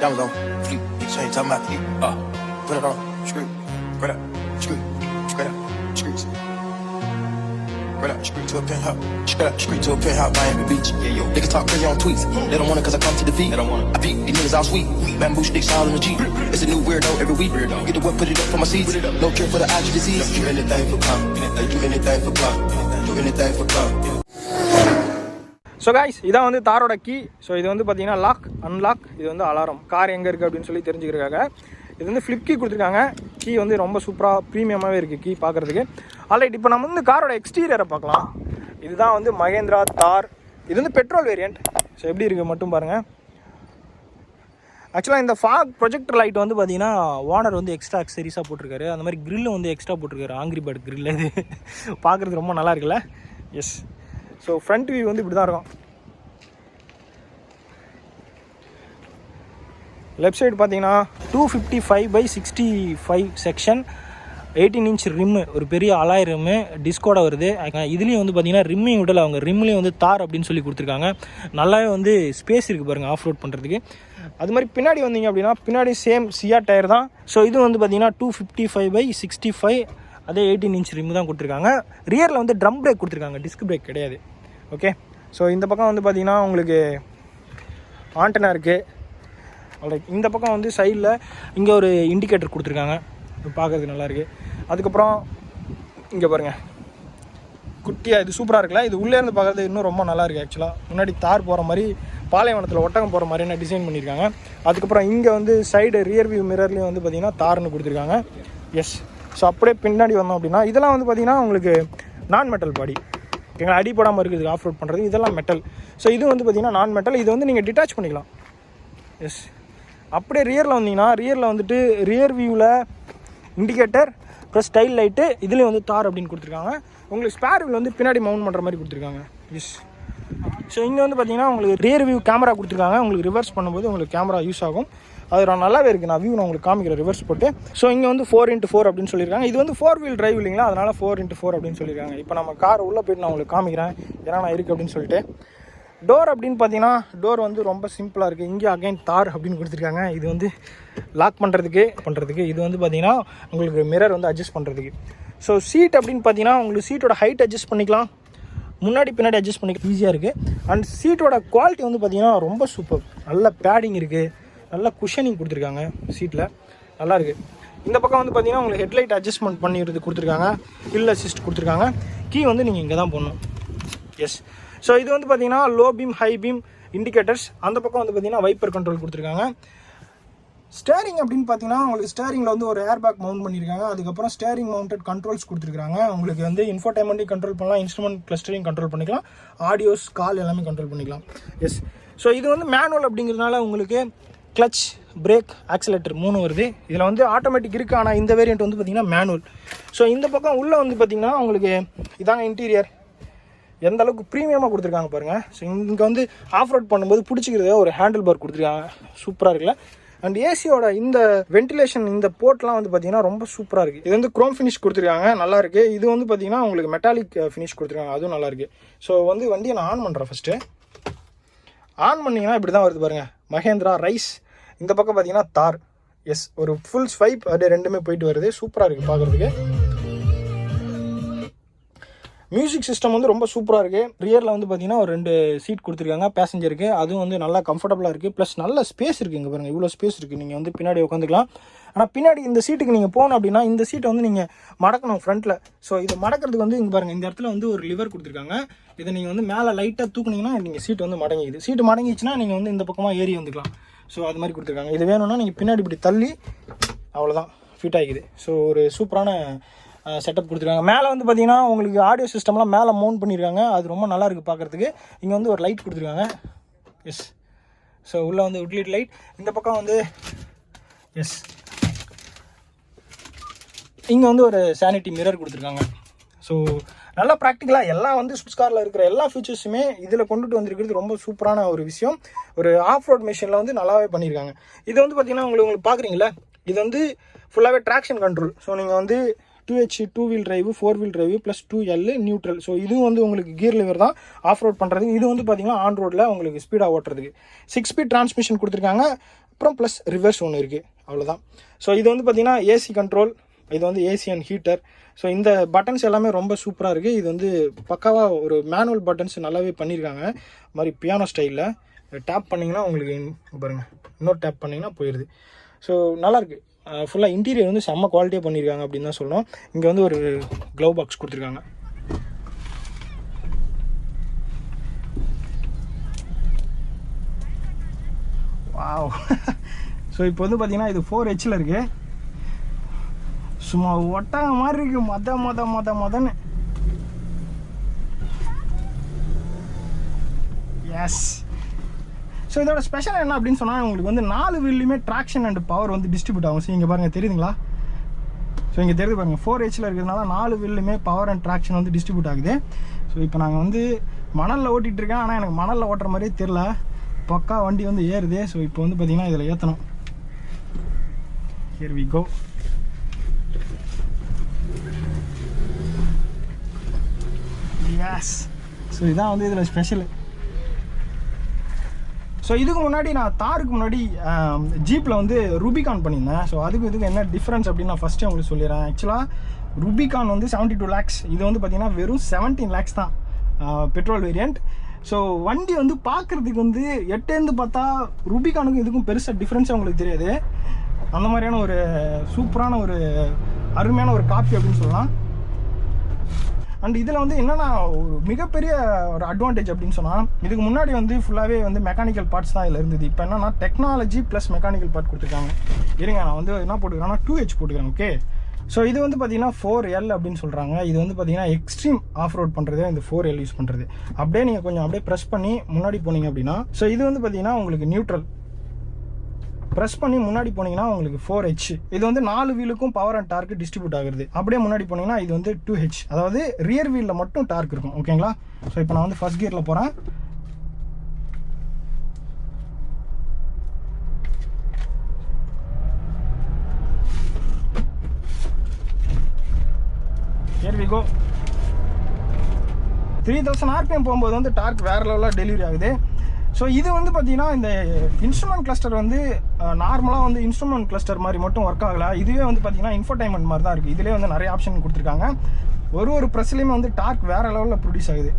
Diamonds on fleek. Bitch ain't talking about fleek. Put it on. Screw. Right up. Screw. Straight up. Screws. Right up. Screw to a penthouse. Straight up. Screw to a penthouse. Miami Beach. Yeah, yo. Niggas talk crazy on tweets. They don't want it cause I come to defeat. They don't want it. I beat these niggas all sweet. Bamboo sticks all in the Jeep. It's a new weirdo every week. Get the whip, put it up for my seeds. No cure for the IG disease. Do anything for pop. Do anything for pop. Do anything for pop. So guys இதான் வந்து தாரோட key. So இது வந்து பார்த்தீங்கன்னா lock unlock, இது வந்து alarm, car எங்கே இருக்குது அப்படின்னு சொல்லி தெரிஞ்சுக்கிறதுக்காக. இது வந்து ஃப்ளிப் கீ கொடுத்துருக்காங்க. கீ வந்து ரொம்ப சூப்பராக ப்ரீமியமாகவே இருக்குது கீ பார்க்குறதுக்கு. ஆல்ரைட், இப்போ நம்ம வந்து காரோட எக்ஸ்டீரியரை பார்க்கலாம். இதுதான் வந்து மகேந்திரா தார். இது வந்து பெட்ரோல் வேரியண்ட். ஸோ எப்படி இருக்குது மட்டும் பாருங்கள். ஆக்சுவலாக இந்த ஃபாக் ப்ரொஜெக்டர் லைட் வந்து பார்த்தீங்கன்னா ஓனர் வந்து எக்ஸ்ட்ரா அக்சரிஸாக போட்டிருக்காரு. அந்த மாதிரி க்ரில்லு வந்து எக்ஸ்ட்ரா போட்டிருக்காரு. Angry bird grill. இது பார்க்குறதுக்கு ரொம்ப நல்லா இருக்குல்ல. எஸ். ஸோ ஃப்ரண்ட் வியூ வந்து இப்படி தான் இருக்கும். லெஃப்ட் சைடு பார்த்தீங்கன்னா 255/65 செக்ஷன், 18 இன்ச் ரிம்மு, ஒரு பெரிய அலாய் ரிம்மு டிஸ்கோட வருது. இதுலேயும் வந்து பார்த்தீங்கன்னா ரிம்மையும் விடலை, அவங்க ரிம்லேயும் வந்து தார் அப்படின்னு சொல்லி கொடுத்துருக்காங்க. நல்லாவே வந்து ஸ்பேஸ் இருக்குது பாருங்கள் ஆஃப் ரோட் பண்ணுறதுக்கு. அது மாதிரி பின்னாடி வந்தீங்க அப்படின்னா பின்னாடி சேம் சியா டயர் தான். ஸோ இது வந்து பார்த்தீங்கன்னா 255/65, அதே 18 இன்ச் ரிம்மு தான் கொடுத்துருக்காங்க. ரியரில் வந்து ட்ரம் பிரேக் கொடுத்துருக்காங்க, டிஸ்க் பிரேக் கிடையாது. ஓகே. ஸோ இந்த பக்கம் வந்து பார்த்தீங்கன்னா உங்களுக்கு ஆண்டனா இருக்குது. இந்த பக்கம் வந்து சைடில் இங்கே ஒரு இண்டிகேட்டர் கொடுத்துருக்காங்க, பார்க்குறதுக்கு நல்லாயிருக்கு. அதுக்கப்புறம் இங்கே பாருங்கள் குட்டியாக, இது சூப்பராக இருக்குல்ல. இது உள்ளேருந்து பார்க்குறது இன்னும் ரொம்ப நல்லாயிருக்கு. ஆக்சுவலாக முன்னாடி தார் போகிற மாதிரி, பாலைவனத்தில் ஒட்டகம் போகிற மாதிரி என்ன டிசைன் பண்ணியிருக்காங்க. அதுக்கப்புறம் இங்கே வந்து சைடு ரியர் வியூ மிரர்லேயும் வந்து பார்த்திங்கன்னா தார்னு கொடுத்துருக்காங்க. எஸ். ஸோ அப்படியே பின்னாடி வந்தோம் அப்படின்னா இதெல்லாம் வந்து பார்த்திங்கன்னா உங்களுக்கு நான் மெட்டல் பாடி, எங்களை அடிப்படாமல் இருக்குது ஆஃப் ரோட் பண்ணுறது. இதெல்லாம் மெட்டல். ஸோ இது வந்து பார்த்திங்கன்னா நான் மெட்டல். இது வந்து நீங்கள் டிட்டாச் பண்ணிக்கலாம். எஸ். அப்படியே ரியரில் வந்தீங்கன்னா ரியரில் வந்துட்டு ரியர் வியூவில் இண்டிகேட்டர் ப்ளஸ் ஸ்டைல் லைட்டு, இதுலேயும் வந்து தார் அப்படின்னு கொடுத்துருக்காங்க. உங்களுக்கு ஸ்பேர் வியூவில் வந்து பின்னாடி மவுண்ட் பண்ணுற மாதிரி கொடுத்துருக்காங்க. எஸ். ஸோ இங்கே வந்து பார்த்திங்கன்னா உங்களுக்கு ரியர் வியூ கேமரா கொடுத்துருக்காங்க. உங்களுக்கு ரிவர்ஸ் பண்ணும்போது உங்களுக்கு கேமரா யூஸ் ஆகும். அது நல்லாவே இருக்குது. நான் வியூ நான் உங்களுக்கு காமிக்கிறேன் ரிவர்ஸ் போட்டு. ஸோ இங்கே வந்து 4x4 அப்படின்னு சொல்லியிருக்காங்க. இது வந்து 4 வீல் டிரைவ் இல்லைங்களா, அதனால் 4x4 அப்படின்னு சொல்லியிருக்காங்க. இப்போ நம்ம கார் உள்ளே போய்ட்டு நான் உங்களுக்கு காமிக்கிறேன் ஏன்னா நான் இருக்குது அப்படின்னு சொல்லிட்டு. டோர் அப்படின்னு பார்த்தீங்கன்னா டோர் வந்து ரொம்ப சிம்பிளாக இருக்குது. இங்கே அகைன் தார் அப்படின்னு கொடுத்துருக்காங்க. இது வந்து லாக் பண்ணுறதுக்கு. இது வந்து பார்த்திங்கன்னா உங்களுக்கு மிரர் வந்து அட்ஜஸ்ட் பண்ணுறதுக்கு. ஸோ சீட் அப்படின்னு பார்த்தீங்கன்னா உங்களுக்கு சீட்டோட ஹைட் அட்ஜஸ்ட் பண்ணிக்கலாம், முன்னாடி பின்னாடி அட்ஜஸ்ட் பண்ணிக்க ஈஸியாக இருக்குது. அண்ட் சீட்டோட குவாலிட்டி வந்து பார்த்திங்கன்னா ரொம்ப சூப்பர். நல்ல பேடிங் இருக்குது, நல்ல குஷனிங் கொடுத்துருக்காங்க சீட்டில், நல்லாயிருக்கு. இந்த பக்கம் வந்து பார்த்திங்கன்னா உங்களுக்கு ஹெட்லைட் அட்ஜஸ்ட்மெண்ட் பண்ணிடுறது கொடுத்துருக்காங்க, ஹில் அசிஸ்ட் கொடுத்துருக்காங்க. கீ வந்து நீங்கள் இங்கே தான் போடணும். எஸ். ஸோ இது வந்து பார்த்திங்கன்னா low beam high beam indicators. அந்த பக்கம் வந்து பார்த்திங்கன்னா வைப்பர் கண்ட்ரோல் கொடுத்துருக்காங்க. ஸ்டேரிங் அப்படின்னு பார்த்தீங்கன்னா உங்களுக்கு ஸ்டேரிங்கில் வந்து ஒரு ஏர் பேக் மவுண்ட் பண்ணியிருக்காங்க. அதுக்கப்புறம் ஸ்டேரிங் மவுண்டட் கண்ட்ரோல்ஸ் கொடுத்துருக்காங்க. உங்களுக்கு வந்து இன்ஃபோடைன்மெண்ட்டையும் கண்ட்ரோல் பண்ணலாம், இன்ஸ்ட்ருமெண்ட் கிளஸ்டரையும் கண்ட்ரோல் பண்ணிக்கலாம், ஆடியோஸ் கால் எல்லாமே கண்ட்ரோல் பண்ணிக்கலாம். எஸ். ஸோ இது வந்து மேனுவல் அப்படிங்கிறதுனால உங்களுக்கு கிளச், பிரேக், ஆக்சிலேட்டர் 3 வருது. இதில் வந்து ஆட்டோமேட்டிக் இருக்குது, ஆனால் இந்த வேரியண்ட் வந்து பார்த்திங்கன்னா மேனுவல். ஸோ இந்த பக்கம் உள்ளே வந்து பார்த்திங்கன்னா உங்களுக்கு இதாங்க இன்டீரியர். எந்த அளவுக்கு ப்ரீமியமாக கொடுத்துருக்காங்க பாருங்கள். ஸோ இங்கே வந்து ஆஃப் ரோட் பண்ணும்போது பிடிச்சிக்கிறதே ஒரு ஹேண்டில் பார் கொடுத்துருக்காங்க, சூப்பராக இருக்குல்ல. அண்ட் ஏசியோட இந்த வென்டிலேஷன் இந்த போர்ட்லாம் வந்து பார்த்தீங்கன்னா ரொம்ப சூப்பராக இருக்குது. இது வந்து குரோம் ஃபினிஷ் கொடுத்துருக்காங்க, நல்லாயிருக்கு. இது வந்து பார்த்தீங்கன்னா உங்களுக்கு மெட்டாலிக் ஃபினிஷ் கொடுத்துருக்காங்க, அதுவும் நல்லாயிருக்கு. ஸோ வந்து வண்டியை நான் ஆன் பண்ணுறேன். ஃபஸ்ட்டு ஆன் பண்ணிங்கன்னா இப்படி தான் வருது பாருங்கள், மகேந்திரா ரைஸ். இந்த பக்கம் பார்த்தீங்கன்னா தார். எஸ். ஒரு ஃபுல் ஸ்வைப் அப்படியே ரெண்டுமே போயிட்டு வருது, சூப்பராக இருக்குது பார்க்குறதுக்கு. மியூசிக் சிஸ்டம் வந்து ரொம்ப சூப்பராக இருக்குது. ரியரில் வந்து பார்த்தீங்கன்னா ஒரு 2 சீட் கொடுத்துருக்காங்க பேசஞ்சருக்கு, அதுவும் வந்து நல்லா கம்ஃபர்டபுளாக இருக்குது. ப்ளஸ் நல்ல ஸ்பேஸ் இருக்குது. இங்கே பாருங்கள் இவ்வளோ ஸ்பேஸ் இருக்குது, நீங்கள் வந்து பின்னாடி உட்காந்துக்கலாம். ஆனால் பின்னாடி இந்த சீட்டுக்கு நீங்கள் போகணும் அப்படின்னா இந்த சீட்டை வந்து நீங்கள் மடக்கணும் ஃப்ரண்ட்டில். ஸோ இதை மடக்கிறதுக்கு வந்து இங்கே பாருங்கள் இந்த இடத்துல வந்து ஒரு லிவர் கொடுத்துருக்காங்க. இதை நீங்கள் வந்து மேலே லைட்டாக தூக்குனீங்கன்னா நீங்கள் சீட்டு வந்து மடங்கிது. சீட்டு மடங்கிச்சுன்னா நீங்கள் வந்து இந்த பக்கமாக ஏறி வந்துக்கலாம். ஸோ அது மாதிரி கொடுத்துருக்காங்க. இது வேணும்னா நீங்கள் பின்னாடி இப்படி தள்ளி அவ்வளோதான் ஃபிட் ஆகிக்குது. ஸோ ஒரு சூப்பரான செட்டப் கொடுத்துருக்காங்க. மேலே வந்து பார்த்தீங்கன்னா உங்களுக்கு ஆடியோ சிஸ்டம்லாம் மேலே மவுண்ட் பண்ணியிருக்காங்க, அது ரொம்ப நல்லா இருக்குது பார்க்குறதுக்கு. இங்கே வந்து ஒரு லைட் கொடுத்துருக்காங்க. எஸ். ஸோ உள்ளே வந்து உட்லிட் லைட். இந்த பக்கம் வந்து எஸ் இங்கே வந்து ஒரு சானிட்டி மிரர் கொடுத்துருக்காங்க. ஸோ நல்லா ப்ராக்டிக்கலாக எல்லாம் வந்து ஸ்விட்ச் காரில் இருக்கிற எல்லா ஃபீச்சர்ஸுமே இதில் கொண்டுட்டு வந்திருக்கிறது ரொம்ப சூப்பரான ஒரு விஷயம். ஒரு ஆஃப் ரோட் மிஷினில் வந்து நல்லாவே பண்ணியிருக்காங்க. இது வந்து பார்த்திங்கன்னா உங்களுக்கு பார்க்குறீங்களா, இது வந்து ஃபுல்லாகவே ட்ராக்ஷன் கண்ட்ரோல். ஸோ நீங்கள் வந்து 2H 2 wheel drive, 4 wheel drive plus 2L neutral. So இதுவும் வந்து உங்களுக்கு கியர் லிவர் தான் ஆஃப் ரோட் பண்ணுறதுக்கு. இது வந்து பார்த்திங்கன்னா ஆன் ரோடில் உங்களுக்கு ஸ்பீடாக ஓட்டுறதுக்கு 6 ஸ்பீட் டிரான்ஸ்மிஷன் கொடுத்துருக்காங்க. அப்புறம் ப்ளஸ் ரிவர்ஸ் ஒன்று இருக்குது, அவ்வளோதான். ஸோ இது வந்து பார்த்திங்கன்னா ஏசி கண்ட்ரோல், இது வந்து ஏசி அண்ட் ஹீட்டர். ஸோ இந்த பட்டன்ஸ் எல்லாமே ரொம்ப சூப்பராக இருக்குது. இது வந்து பக்காவாக ஒரு மேனுவல் பட்டன்ஸ் நல்லாவே பண்ணியிருக்காங்க, மாதிரி பியானோ ஸ்டைலில். டேப் பண்ணிங்கன்னா உங்களுக்கு பாருங்கள், இன்னொரு டேப் பண்ணிங்கன்னா போயிடுது. ஸோ நல்லாயிருக்கு. ஃபுல்லாக இன்டீரியர் வந்து செம்ம குவாலிட்டியாக பண்ணியிருக்காங்க அப்படின்னு தான் சொல்லணும். இங்கே வந்து ஒரு க்ளவ் பாக்ஸ் கொடுத்துருக்காங்க. வாவ். ஸோ இப்போ வந்து பார்த்தீங்கன்னா இது 4Hல இருக்குது. சும்மா ஒட்டாங்க மாதிரி இருக்குது, மொதன்னு. எஸ். ஸோ இதோட ஸ்பெஷல் என்ன அப்படின்னு சொன்னால், உங்களுக்கு வந்து 4 வீல்லையுமே ட்ராக்ஷன் அண்ட் பவர் வந்து டிஸ்ட்ரிபியூட் ஆகும். ஸோ இங்கே பாருங்கள், தெரியுதுங்களா? ஸோ இங்கே தெரியுது பாருங்கள், 4Hல இருக்கிறதுனால 4 வீல்லையுமே பவர் அண்ட் ட்ராக்ஷன் வந்து டிஸ்ட்ரிபியூட் ஆகுது. ஸோ இப்போ நாங்கள் வந்து மணலில் ஓட்டிகிட்டு இருக்கேன், ஆனால் எனக்கு மணலில் ஓட்டுற மாதிரியே தெரில, பக்கா வண்டி வந்து ஏறுது. ஸோ இப்போ வந்து பார்த்திங்கன்னா இதில் ஏற்றணும். Here we go. Yes. So இதான் வந்து இதில் ஸ்பெஷலு. ஸோ இதுக்கு முன்னாடி நான் தாருக்கு முன்னாடி ஜீப்பில் வந்து ரூபிகான் பண்ணியிருந்தேன். ஸோ இதுக்கு என்ன டிஃப்ரென்ஸ் அப்படின்னு நான் ஃபஸ்ட்டே உங்களுக்கு சொல்லிடுறேன். ஆக்சுவலாக ரூபிகான் வந்து 72 lakhs, இது வந்து பார்த்திங்கன்னா வெறும் 17 lakhs தான் பெட்ரோல் வேரியண்ட். ஸோ வண்டி வந்து பார்க்குறதுக்கு வந்து எட்டேந்து பார்த்தா ரூபிகானுக்கும் இதுக்கும் பெருசாக டிஃப்ரென்ஸாக உங்களுக்கு தெரியாது. அந்த மாதிரியான ஒரு சூப்பரான ஒரு அருமையான ஒரு காப்பி அப்படின்னு சொல்லலாம். அண்ட் இதில் வந்து என்னென்னா ஒரு மிகப்பெரிய ஒரு அட்வான்டேஜ் அப்படின்னு சொன்னால், இதுக்கு முன்னாடி வந்து ஃபுல்லாகவே வந்து மெக்கானிக்கல் பார்ட்ஸ் தான் இதில் இருந்தது. இப்போ என்னன்னா டெக்னாலஜி ப்ளஸ் மெக்கானிக்கல் பார்ட் கொடுத்துருக்காங்க. இருங்க, நான் வந்து என்ன போட்டுக்கிறேன்னா 2H போட்டுக்கிறேன். ஓகே. ஸோ இது வந்து பார்த்தீங்கன்னா 4L அப்படின்னு சொல்கிறாங்க. இது வந்து பார்த்தீங்கன்னா எக்ஸ்ட்ரீம் ஆஃப் ரோட் பண்ணுறது இந்த 4L யூஸ் பண்ணுறது. அப்படியே நீங்கள் கொஞ்சம் அப்படியே ப்ரெஸ் பண்ணி முன்னாடி போனீங்க அப்படின்னா, ஸோ இது வந்து பார்த்தீங்கன்னா உங்களுக்கு நியூட்ரல். ப்ரெஸ் பண்ணி முன்னாடி போனீங்கன்னா உங்களுக்கு 4H. இது வந்து 4 வீலுக்கும் பவர் அண்ட் டார்க்கு டிஸ்ட்ரிபியூட் ஆகுது. அப்படியே முன்னாடி போனீங்கன்னா இது வந்து 2H, அதாவது ரியர் வீலில் மட்டும் டார்க் இருக்கும். ஓகேங்களா? ஸோ இப்போ நான் வந்து ஃபர்ஸ்ட் கியரில் போகிறேன். Here we go. 3000 RPM போகும்போது வந்து டார்க் வேறு லெவலில் டெலிவரி ஆகுது. ஸோ இது வந்து பார்த்தீங்கன்னா இந்த இன்ஸ்ட்ருமெண்ட் கிளஸ்டர் வந்து நார்மலாக வந்து இன்ஸ்ட்ருமெண்ட் கிளஸ்டர் மாதிரி மட்டும் ஒர்க் ஆகலை. இதுவே வந்து பார்த்தீங்கன்னா இன்ஃபோடைன்மெண்ட் மாதிரி தான் இருக்குது. இதிலே வந்து நிறைய ஆப்ஷன் கொடுத்துருக்காங்க. ஒரு ப்ரெஸ்லேயுமே வந்து டார்க் வேறு லெவலில் ப்ரொடியூஸ் ஆகுது.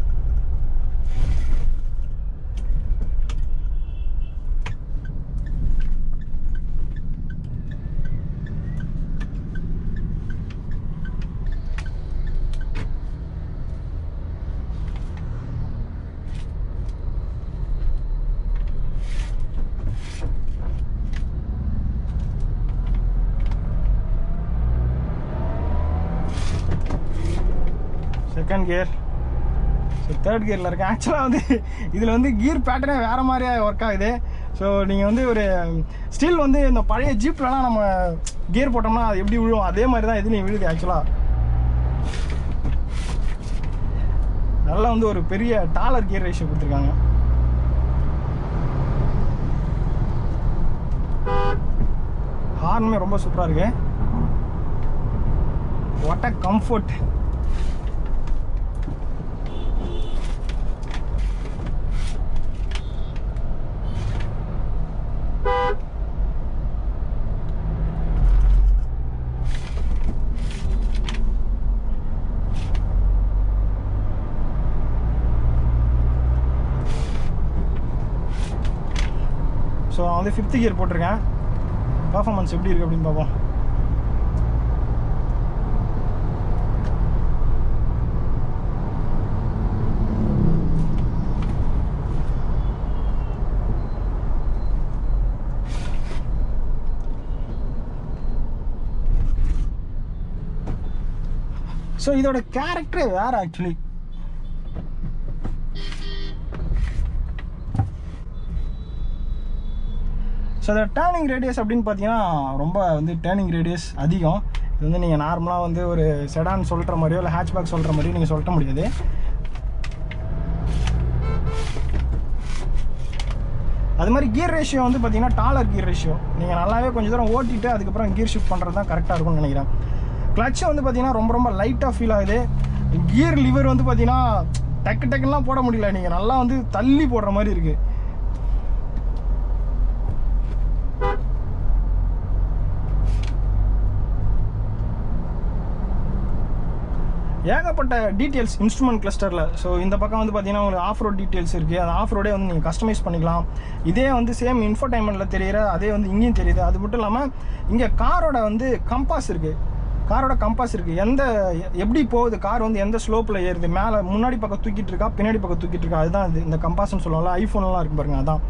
Second gear. ஸோ தேர்ட் கியரில் இருக்கேன். ஆக்சுவலாக வந்து இதில் வந்து கியர் பேட்டர்னே வேறு மாதிரியாக ஒர்க் ஆகுது. ஸோ நீங்கள் வந்து ஒரு ஸ்டில் வந்து இந்த பழைய ஜீப்லலாம் நம்ம கியர் போட்டோம்னா அது எப்படி விழுவும், அதே மாதிரி தான் இதுலேயும் விழுது. ஆக்சுவலாக நல்லா வந்து ஒரு பெரிய டாலர் கியர் ரேஷியோ கொடுத்துருக்காங்க. ஹார்னுமே ரொம்ப சூப்பராக இருக்கு. What a comfort. ஸோ நான் வந்து 5th கியர் போட்டிருக்கேன். பர்ஃபார்மன்ஸ் எப்படி இருக்குது அப்படின்னு பார்ப்போம். ஸோ இதோட கேரக்டரே வேறு ஆக்சுவலி. ஸோ இந்த டேர்னிங் ரேடியஸ் அப்படின்னு பார்த்தீங்கன்னா ரொம்ப வந்து டேர்னிங் ரேடியஸ் அதிகம். இது வந்து நீங்கள் நார்மலாக வந்து ஒரு செடான் சொல்கிற மாதிரியோ இல்லை ஹேட்ச்பேக் சொல்கிற மாதிரியோ நீங்கள் சொல்ல முடியாது. அது மாதிரி கியர் ரேஷியோ வந்து பார்த்தீங்கன்னா டாலர் கியர் ரேஷியோ. நீங்கள் நல்லாவே கொஞ்சம் தூரம் ஓட்டிட்டு அதுக்கப்புறம் கியர் ஷிஃப்ட் பண்ணுறது தான் கரெக்டாக இருக்கும்னு நினைக்கிறேன். கிளட்ச் வந்து பார்த்தீங்கன்னா ரொம்ப லைட்டாக ஃபீல் ஆகுது. கியர் லிவர் வந்து பார்த்தீங்கன்னா டக்குலாம் போட முடியல, நீங்கள் நல்லா வந்து தள்ளி போடுற மாதிரி இருக்குது. ஏகப்பட்ட டீட்டெயில்ஸ் இன்ஸ்ட்ருமெண்ட் கிளஸ்டரில். ஸோ இந்த பக்கம் வந்து பார்த்தீங்கன்னா உங்களுக்கு ஆஃப் ரோட் டீட்டெயில்ஸ் இருக்குது. அந்த ஆஃப் ரோடே வந்து நீங்கள் கஸ்டமைஸ் பண்ணிக்கலாம். இதே வந்து சேம் இன்ஃபோடைன்மெண்ட்டில் தெரிகிற அதே வந்து இங்கேயும் தெரியுது. அது மட்டும் இல்லாமல் இங்கே காரோட வந்து கம்பாஸ் இருக்குது. எந்த எப்படி போகுது கார் வந்து எந்த ஸ்லோப்பில் ஏறுது, மேலே முன்னாடி பக்கம் தூக்கிட்டு இருக்கா பின்னாடி பக்கம் தூக்கிட்டு இருக்கா, அதுதான் இது இந்த கம்பாஸ்ன்னு சொல்லுவாங்கல்ல. ஐஃபோன்லாம் இருக்கு பாருங்க, அதான்.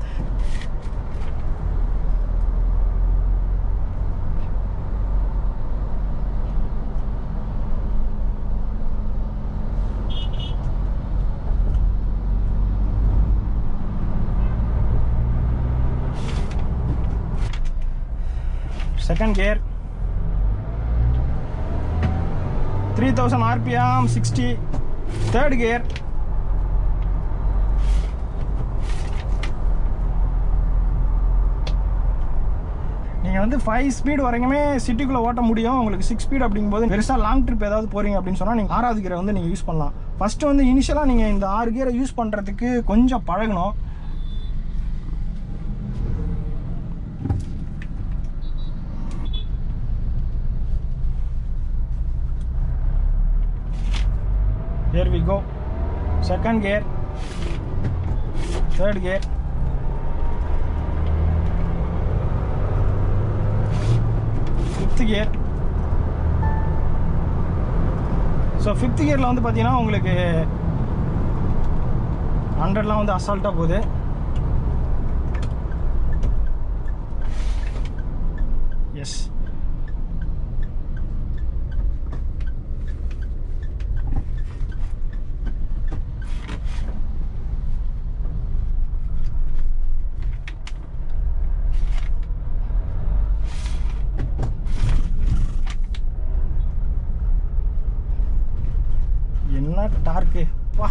Second gear 3000 RPM 60. Third gear நீங்கள் வந்து 5 ஸ்பீட் வரைக்குமே சிட்டிக்குள்ளே ஓட்ட முடியும். உங்களுக்கு 6 ஸ்பீட் அப்படிங்கும்போது பெருசாக லாங் ட்ரிப் ஏதாவது போகிறீங்க அப்படின்னு சொன்னால் நீங்கள் 6வது கியரை வந்து நீங்கள் யூஸ் பண்ணலாம். ஃபஸ்ட்டு வந்து இனிஷியலாக நீங்கள் இந்த 6 கியரை யூஸ் பண்ணுறதுக்கு கொஞ்சம் பழகணும். Here we go. Second gear, third gear, fifth gear. So 5th கியரில் வந்து பார்த்தீங்கன்னா உங்களுக்கு 100லாம் வந்து அசால்ட்டாக போகுது. எஸ், என்ன டார்க்கு வா.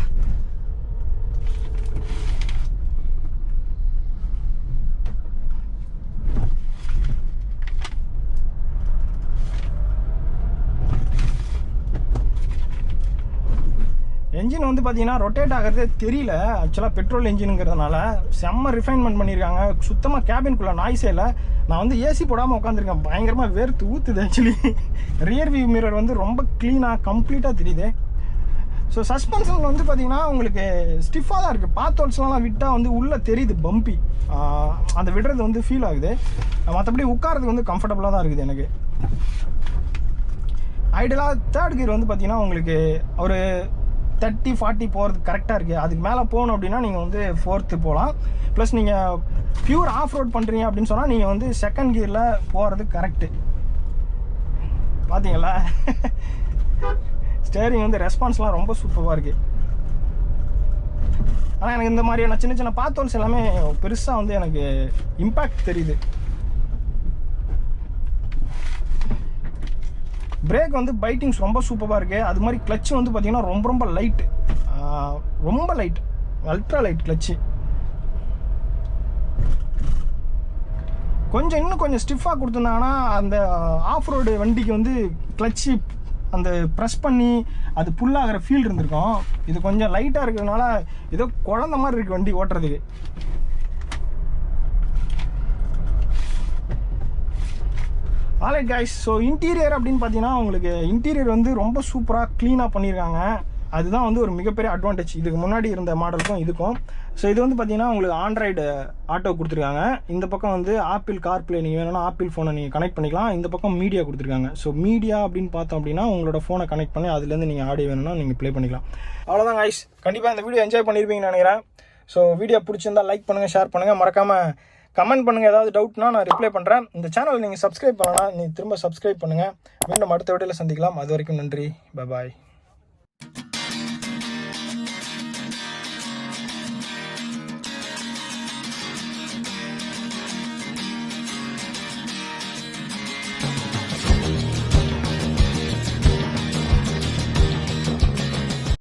என்ஜின் வந்து பார்த்தீங்கன்னா ரொட்டேட் ஆகிறதே தெரியல. ஆக்சுவலாக பெட்ரோல் என்ஜினுங்கிறதுனால செம்ம ரிஃபைன்மெண்ட் பண்ணியிருக்காங்க. சுத்தமாக கேபின்குள்ளே நாய்ஸே இல்லை. நான் வந்து ஏசி போடாமல் உட்காந்துருக்கேன், பயங்கரமாக வேர்த்து ஊற்றுது. ஆக்சுவலி ரியர் வியூ மிரர் வந்து ரொம்ப க்ளீனாக கம்ப்ளீட்டாக தெரியுது. ஸோ சஸ்பென்ஷன் வந்து பார்த்தீங்கன்னா உங்களுக்கு ஸ்டிஃபாக தான் இருக்குது. பாத்தோல்ஸ்லாம் விட்டால் வந்து உள்ளே தெரியுது பம்பி, அந்த விடுறது வந்து ஃபீல் ஆகுது. மற்றபடி உட்காரதுக்கு வந்து கம்ஃபர்டபுளாக தான் இருக்குது எனக்கு. ஐடியலாக தேர்ட் கியர் வந்து பார்த்தீங்கன்னா உங்களுக்கு ஒரு 30-40 போகிறது கரெக்டாக இருக்குது. அதுக்கு மேலே போகணும் அப்படின்னா நீங்கள் வந்து 4th போகலாம். ப்ளஸ் நீங்கள் பியூர் ஆஃப் ரோட் பண்ணுறீங்க அப்படின்னு சொன்னால் நீங்கள் வந்து செகண்ட் கியரில் போகிறது கரெக்டு. பார்த்தீங்களா, ஸ்டேரிங் வந்து ரெஸ்பான்ஸ்லாம் ரொம்ப சூப்பராக இருக்குது. ஆனால் எனக்கு இந்த மாதிரியான சின்ன சின்ன பாத்தோல்ஸ் எல்லாமே பெருசாக வந்து எனக்கு இம்பேக்ட் தெரியுது. பிரேக் வந்து பைட்டிங்ஸ் ரொம்ப சூப்பராக இருக்குது. அது மாதிரி கிளச்சு வந்து பார்த்திங்கன்னா ரொம்ப லைட்டு, ரொம்ப லைட், அல்ட்ரா லைட் கிளச்சு. இன்னும் கொஞ்சம் ஸ்டிஃபாக கொடுத்துருந்தாங்கன்னா அந்த ஆஃப் ரோடு வண்டிக்கு வந்து கிளச்சு அந்த ப்ரெஸ் பண்ணி அது புல்லாகிற ஃபீல் இருந்திருக்கும். இது கொஞ்சம் லைட்டாக இருக்கிறதுனால ஏதோ குழந்த மாதிரி இருக்குது வண்டி ஓட்டுறதுக்கு. ஆல்ரைட் கைஸ், ஸோ இன்டீரியர் அப்படின்னு பார்த்தீங்கன்னா உங்களுக்கு இன்டீரியர் வந்து ரொம்ப சூப்பராக க்ளீனாக பண்ணியிருக்காங்க. அதுதான் வந்து ஒரு மிகப்பெரிய அட்வான்டேஜ் இதுக்கு முன்னாடி இருந்த மாடலுக்கும் இதுக்கும். ஸோ இது வந்து பார்த்தீங்கன்னா உங்களுக்கு ஆண்ட்ராய்டு ஆட்டோ கொடுத்துருக்காங்க. இந்த பக்கம் வந்து ஆப்பிள் கார்ப்ளே, நீங்கள் வேணும்னா ஆப்பிள் ஃபோனை நீங்கள் கனெக்ட் பண்ணிக்கலாம். இந்த பக்கம் மீடியா கொடுத்துருக்காங்க. ஸோ மீடியா அப்படின்னு பார்த்தோம் அப்படின்னா உங்களோட ஃபோனை கனெக்ட் பண்ணி அதுலேருந்து நீங்கள் ஆடியோ வேணும்னா நீங்கள் ப்ளே பண்ணிக்கலாம். அவ்வளோதான் கைஸ், கண்டிப்பாக இந்த வீடியோ என்ஜாய் பண்ணியிருப்பீங்கன்னு நினைக்கிறேன். ஸோ வீடியோ பிடிச்சிருந்தா லைக் பண்ணுங்கள், ஷேர் பண்ணுங்கள், மறக்காமல் கமெண்ட் பண்ணுங்கள். ஏதாவது டவுட்னா நான் ரிப்ளை பண்ணுறேன். இந்த சேனல் நீங்கள் சப்ஸ்கிரைப் பண்ணலாம், நீங்கள் திரும்ப சப்ஸ்கிரைப் பண்ணுங்கள். மீண்டும் அடுத்த வீடியோவில் சந்திக்கலாம். அது வரைக்கும் நன்றி, பாய்.